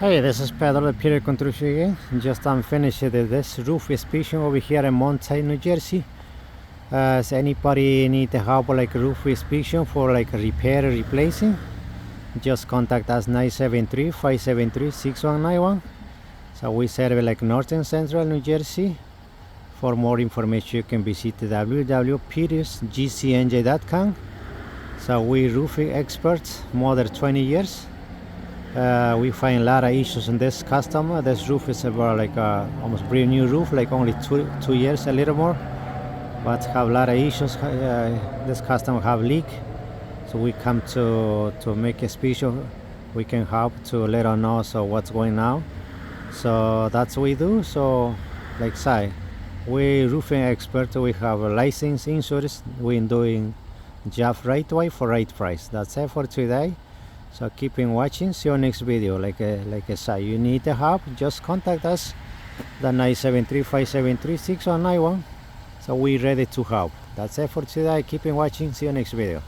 Hey, this is Pedro, the Peter Construction again. Just finished this roof inspection over here in Mountainside, New Jersey. Does anybody need help like roof inspection for like repair or replacing? Just contact us 973-573-6191. So we serve like North and Central New Jersey. For more information, you can visit www.petersgcnj.com. So we roofing experts, more than 20 years. We find a lot of issues in this customer. This roof is about like almost brand new roof, like only two years, a little more, but have a lot of issues. This customer have leak, so we come to make a special. We can help to let her know so what's going on. So that's what we do. So like say, we roofing expert. We have a license, insurance. We're doing job right way for right price. That's it for today. So keep on watching. See you next video. Like I say, you need help, just contact us. The 973-573-6191. So we're ready to help. That's it for today. Keep on watching. See you next video.